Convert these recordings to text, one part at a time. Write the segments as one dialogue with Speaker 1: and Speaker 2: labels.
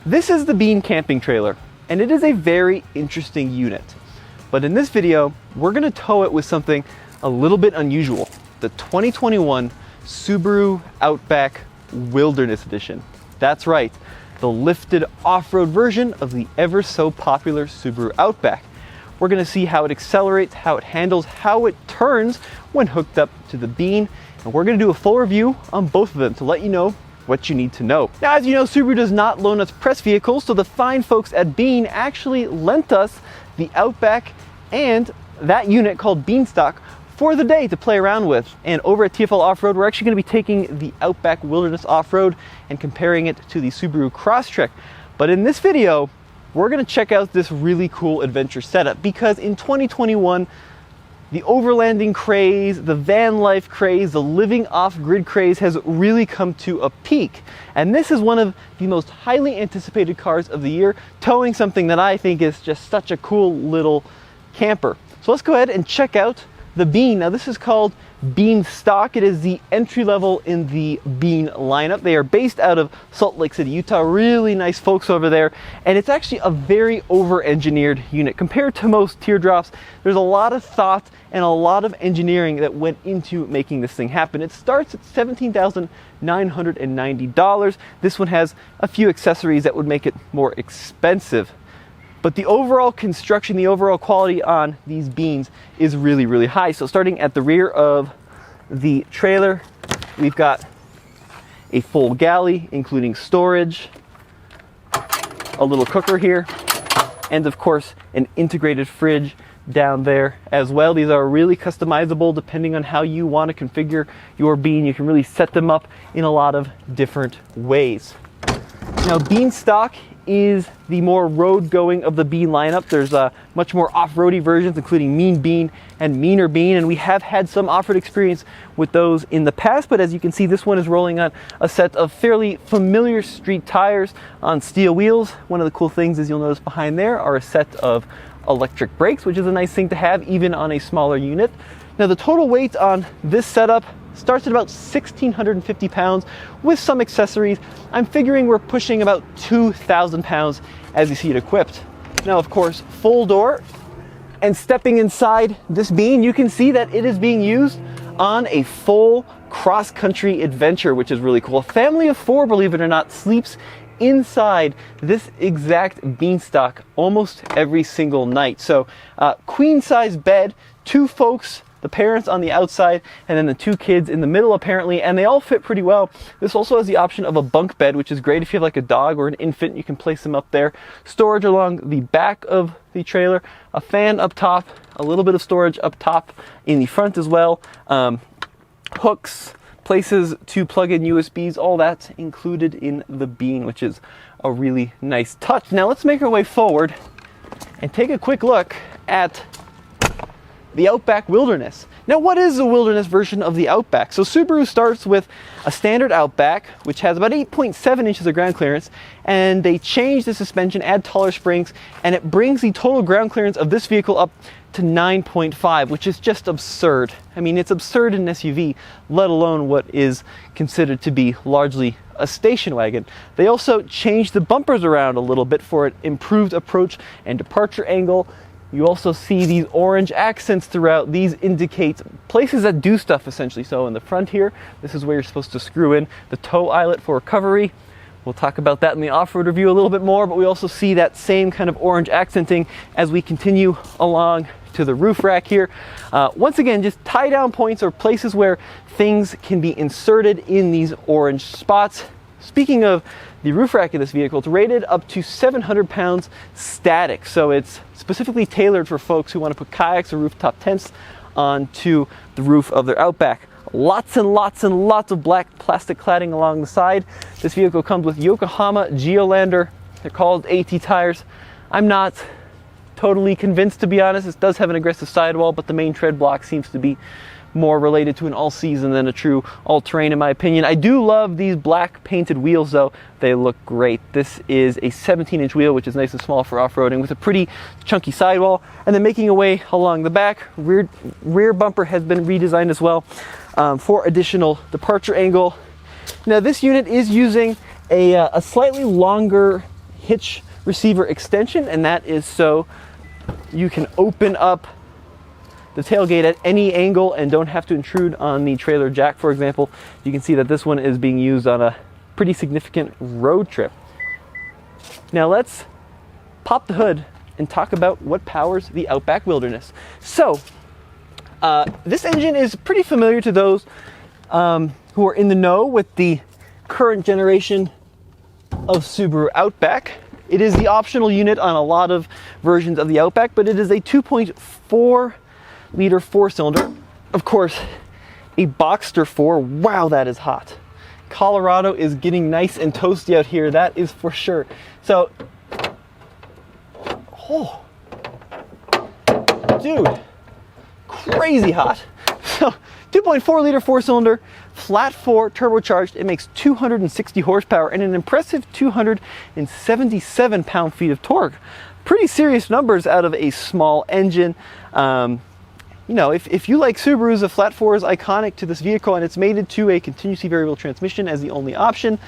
Speaker 1: This is the Bean camping trailer, and it is a very interesting unit. But in this video, we're gonna tow it with something a little bit unusual, the 2021 Subaru Outback Wilderness Edition. That's right, the lifted off-road version of the ever so popular Subaru Outback. We're gonna see how it accelerates, how it handles, how it turns when hooked up to the Bean, and we're gonna do a full review on both of them to let you know what you need to know. Now, as you know, Subaru does not loan us press vehicles, so the fine folks at Bean actually lent us the Outback and that unit called Beanstalk for the day to play around with. And over at TFL Off-Road, we're actually going to be taking the Outback Wilderness Off-Road and comparing it to the Subaru Crosstrek. But in this video, we're going to check out this really cool adventure setup, because in 2021, the overlanding craze, the van life craze, the living off-grid craze has really come to a peak. And this is one of the most highly anticipated cars of the year, towing something that I think is just such a cool little camper. So let's go ahead and check out the Bean. Now, this is called Beanstalk. It is the entry level in the Bean lineup. They are based out of Salt Lake City, Utah. Really nice folks over there. And it's actually a very over-engineered unit. Compared to most teardrops, there's a lot of thought and a lot of engineering that went into making this thing happen. It starts at $17,990. This one has a few accessories that would make it more expensive. But the overall construction, the overall quality on these Beans is really, really high. So starting at the rear of the trailer, we've got a full galley, including storage, a little cooker here, and of course, an integrated fridge down there as well. These are really customizable depending on how you want to configure your Bean. You can really set them up in a lot of different ways. Now, Beanstalk is the more road-going of the Bean lineup. There's much more off-roady versions, including Mean Bean and Meaner Bean, and we have had some off-road experience with those in the past, but as you can see, this one is rolling on a set of fairly familiar street tires on steel wheels. One of the cool things is you'll notice behind there are a set of electric brakes, which is a nice thing to have even on a smaller unit. Now, the total weight on this setup starts at about 1,650 pounds with some accessories. I'm figuring we're pushing about 2,000 pounds as you see it equipped. Now, of course, full door, and stepping inside this Bean, you can see that it is being used on a full cross-country adventure, which is really cool. A family of four, believe it or not, sleeps inside this exact Beanstalk almost every single night. So queen size bed, two folks, the parents on the outside, and then the two kids in the middle apparently, and they all fit pretty well. This also has the option of a bunk bed, which is great if you have like a dog or an infant. You can place them up there. Storage along the back of the trailer, a fan up top, a little bit of storage up top in the front as well, hooks, places to plug in USBs, all that's included in the Bean, which is a really nice touch. Now let's make our way forward and take a quick look at the Outback Wilderness. Now, what is the Wilderness version of the Outback? So Subaru starts with a standard Outback, which has about 8.7 inches of ground clearance, and they change the suspension, add taller springs, and it brings the total ground clearance of this vehicle up to 9.5, which is just absurd. I mean, it's absurd in an SUV, let alone what is considered to be largely a station wagon. They also changed the bumpers around a little bit for an improved approach and departure angle. You also see these orange accents throughout. These indicate places that do stuff, essentially. So in the front here, this is where you're supposed to screw in the tow eyelet for recovery. We'll talk about that in the off-road review a little bit more, but we also see that same kind of orange accenting as we continue along to the roof rack here. Once again, just tie down points or places where things can be inserted in these orange spots. Speaking of the roof rack in this vehicle, it's rated up to 700 pounds static. So it's specifically tailored for folks who want to put kayaks or rooftop tents onto the roof of their Outback. Lots and lots and lots of black plastic cladding along the side. This vehicle comes with Yokohama Geolandar. They're called AT tires. I'm not totally convinced, to be honest. This does have an aggressive sidewall, but the main tread block seems to be more related to an all-season than a true all-terrain in my opinion. I do love these black painted wheels though. They look great. This is a 17-inch wheel, which is nice and small for off-roading, with a pretty chunky sidewall. And then making a way along the back, rear bumper has been redesigned as well for additional departure angle. Now this unit is using a slightly longer hitch receiver extension, and that is so you can open up the tailgate at any angle and don't have to intrude on the trailer jack, for example. You can see that this one is being used on a pretty significant road trip. Now let's pop the hood and talk about what powers the Outback Wilderness. So, this engine is pretty familiar to those who are in the know with the current generation of Subaru Outback. It is the optional unit on a lot of versions of the Outback, but it is a 2.4 liter 4-cylinder. Of course, a Boxster 4. Wow, that is hot. Colorado is getting nice and toasty out here, that is for sure. So, oh, dude, crazy hot. So, 2.4 liter 4-cylinder, flat 4, turbocharged. It makes 260 horsepower and an impressive 277 pound-feet of torque. Pretty serious numbers out of a small engine. You know, if you like Subarus, a flat 4 is iconic to this vehicle, and it's mated to a continuously variable transmission as the only option.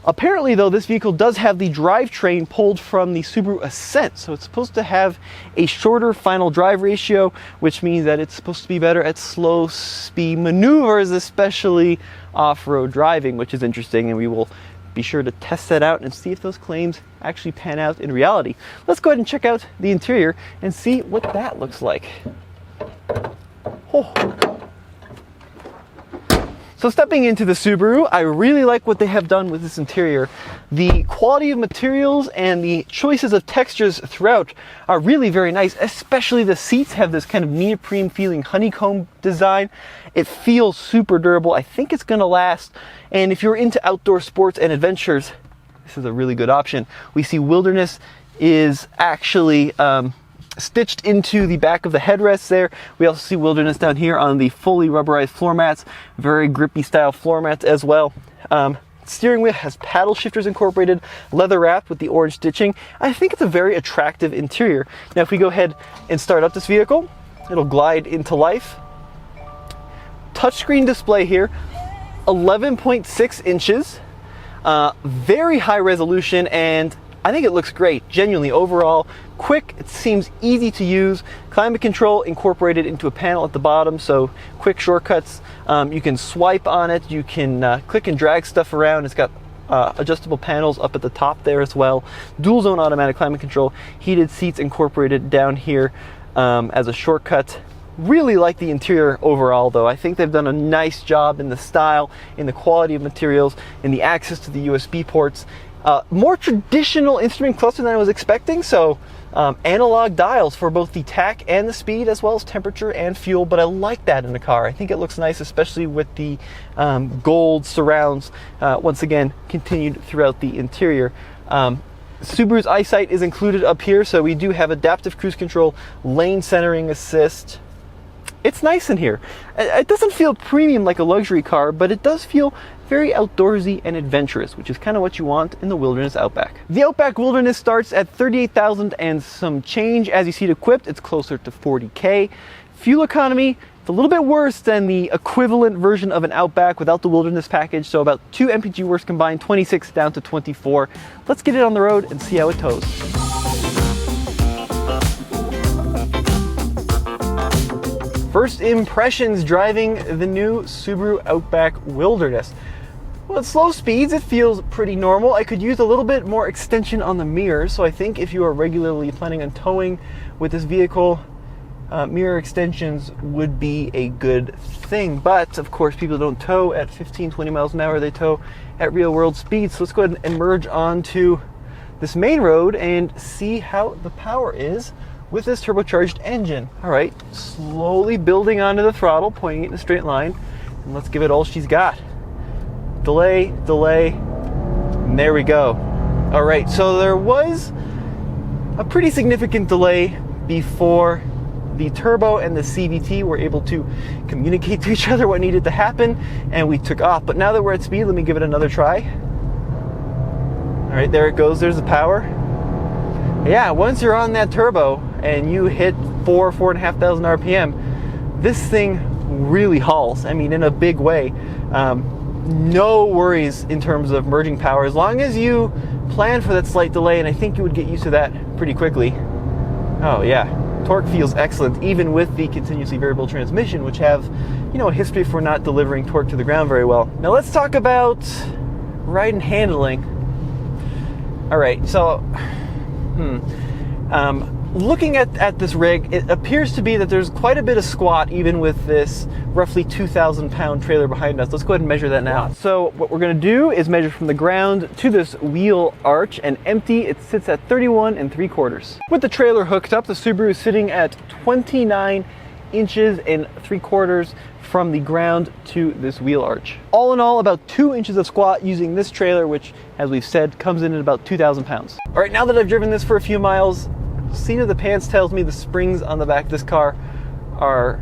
Speaker 1: Apparently, though, this vehicle does have the drivetrain pulled from the Subaru Ascent, so it's supposed to have a shorter final drive ratio, which means that it's supposed to be better at slow speed maneuvers, especially off-road driving, which is interesting, and we will be sure to test that out and see if those claims actually pan out in reality. Let's go ahead and check out the interior and see what that looks like. Oh. So stepping into the Subaru, I really like what they have done with this interior. The quality of materials and the choices of textures throughout are really very nice, especially the seats have this kind of neoprene feeling honeycomb design. It feels super durable. I think it's going to last. And if you're into outdoor sports and adventures, this is a really good option. We see Wilderness is actually stitched into the back of the headrests there. We also see Wilderness down here on the fully rubberized floor mats, very grippy style floor mats as well. Steering wheel has paddle shifters incorporated, leather wrapped with the orange stitching. I think it's a very attractive interior. Now if we go ahead and start up this vehicle, it'll glide into life. Touchscreen display here, 11.6 inches, very high resolution, and I think it looks great, genuinely overall. Quick, it seems easy to use. Climate control incorporated into a panel at the bottom, so quick shortcuts. You can swipe on it, you can click and drag stuff around. It's got adjustable panels up at the top there as well. Dual zone automatic climate control, heated seats incorporated down here as a shortcut. Really like the interior overall though. I think they've done a nice job in the style, in the quality of materials, in the access to the USB ports. More traditional instrument cluster than I was expecting, so analog dials for both the tach and the speed, as well as temperature and fuel, but I like that in a car. I think it looks nice, especially with the gold surrounds, once again, continued throughout the interior. Subaru's EyeSight is included up here, so we do have adaptive cruise control, lane centering assist. It's nice in here. It doesn't feel premium like a luxury car, but it does feel very outdoorsy and adventurous, which is kind of what you want in the Wilderness Outback. The Outback Wilderness starts at $38,000 and some change. As you see it equipped, it's closer to $40K. Fuel economy, it's a little bit worse than the equivalent version of an Outback without the Wilderness package, so about 2 mpg worse combined, 26 down to 24. Let's get it on the road and see how it tows. First impressions driving the new Subaru Outback Wilderness. Well, at slow speeds, it feels pretty normal. I could use a little bit more extension on the mirrors, so I think if you are regularly planning on towing with this vehicle, mirror extensions would be a good thing. But, of course, people don't tow at 15, 20 miles an hour. They tow at real-world speeds. So let's go ahead and merge onto this main road and see how the power is with this turbocharged engine. All right, slowly building onto the throttle, pointing it in a straight line, and let's give it all she's got. Delay, delay, and there we go. All right, so there was a pretty significant delay before the turbo and the CVT were able to communicate to each other what needed to happen, and we took off. But now that we're at speed, let me give it another try. All right, there it goes, there's the power. Yeah, once you're on that turbo and you hit 4,500 RPM, this thing really hauls. I mean, in a big way. No worries in terms of merging power. As long as you plan for that slight delay, and I think you would get used to that pretty quickly. Oh yeah, torque feels excellent, even with the continuously variable transmission, which have, a history for not delivering torque to the ground very well. Now let's talk about ride and handling. All right, so, looking at this rig, it appears to be that there's quite a bit of squat even with this roughly 2,000 pound trailer behind us. Let's go ahead and measure that now. So what we're gonna do is measure from the ground to this wheel arch, and empty, it sits at 31 3/4. With the trailer hooked up, the Subaru is sitting at 29 inches and 3/4 from the ground to this wheel arch. All in all, about 2 inches of squat using this trailer, which, as we've said, comes in at about 2,000 pounds. All right, now that I've driven this for a few miles, seat of the pants tells me the springs on the back of this car are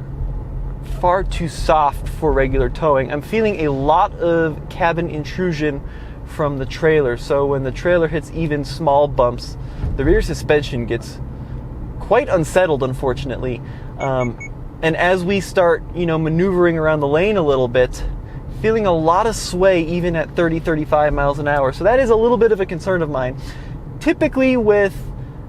Speaker 1: far too soft for regular towing. I'm feeling a lot of cabin intrusion from the trailer, so when the trailer hits even small bumps, the rear suspension gets quite unsettled, unfortunately. And as we start, maneuvering around the lane a little bit, feeling a lot of sway even at 30, 35 miles an hour. So that is a little bit of a concern of mine. Typically with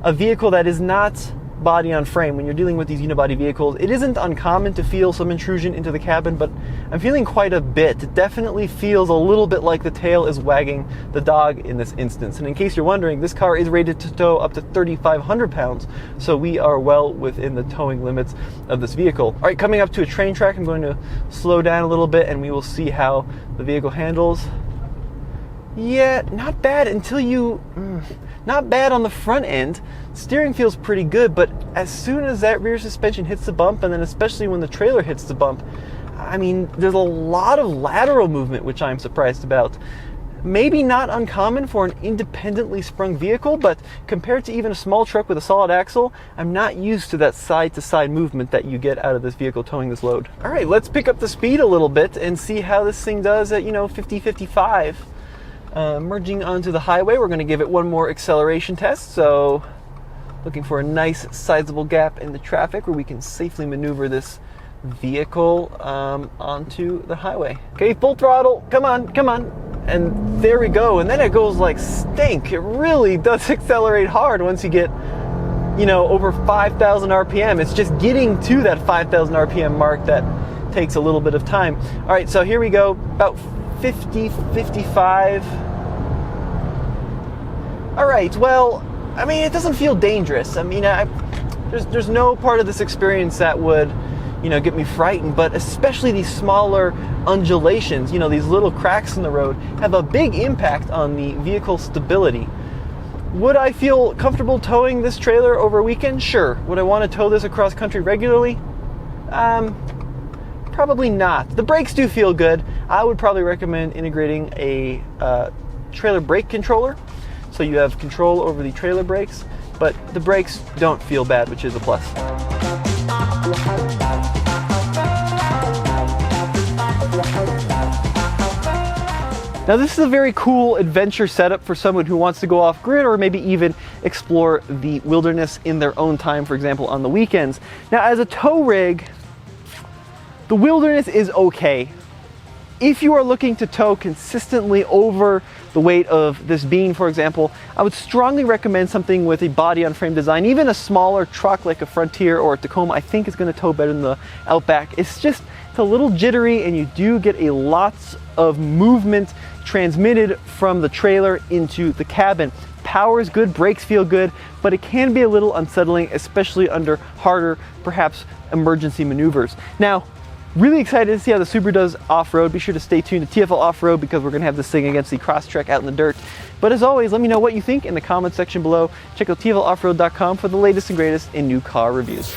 Speaker 1: a vehicle that is not body on frame, when you're dealing with these unibody vehicles, it isn't uncommon to feel some intrusion into the cabin, but I'm feeling quite a bit. It definitely feels a little bit like the tail is wagging the dog in this instance. And in case you're wondering, this car is rated to tow up to 3,500 pounds, so we are well within the towing limits of this vehicle. All right, coming up to a train track, I'm going to slow down a little bit and we will see how the vehicle handles. Yeah, not bad until not bad on the front end. Steering feels pretty good, but as soon as that rear suspension hits the bump, and then especially when the trailer hits the bump, there's a lot of lateral movement, which I'm surprised about. Maybe not uncommon for an independently sprung vehicle, but compared to even a small truck with a solid axle, I'm not used to that side-to-side movement that you get out of this vehicle towing this load. All right, let's pick up the speed a little bit and see how this thing does at, 50, 55. Merging onto the highway, we're going to give it one more acceleration test. So looking for a nice sizable gap in the traffic where we can safely maneuver this vehicle onto the highway. Okay, full throttle, come on, and there we go. And then it goes like stink. It really does accelerate hard once you get over 5,000 RPM. It's just getting to that 5,000 RPM mark that takes a little bit of time. All right, so here we go, about 50, 55. All right, well, it doesn't feel dangerous. There's no part of this experience that would, get me frightened, but especially these smaller undulations, these little cracks in the road have a big impact on the vehicle stability. Would I feel comfortable towing this trailer over a weekend? Sure. Would I want to tow this across country regularly? Probably not. The brakes do feel good. I would probably recommend integrating a trailer brake controller, so you have control over the trailer brakes, but the brakes don't feel bad, which is a plus. Now this is a very cool adventure setup for someone who wants to go off grid or maybe even explore the wilderness in their own time, for example, on the weekends. Now as a tow rig, the wilderness is okay. If you are looking to tow consistently over the weight of this beam, for example, I would strongly recommend something with a body on frame design. Even a smaller truck like a Frontier or a Tacoma, I think is going to tow better than the Outback. It's a little jittery, and you do get a lot of movement transmitted from the trailer into the cabin. Power is good, brakes feel good, but it can be a little unsettling, especially under harder, perhaps emergency maneuvers. Now, really excited to see how the Subaru does off-road. Be sure to stay tuned to TFL Off-Road because we're going to have this thing against the Crosstrek out in the dirt. But as always, let me know what you think in the comment section below. Check out tfloffroad.com for the latest and greatest in new car reviews.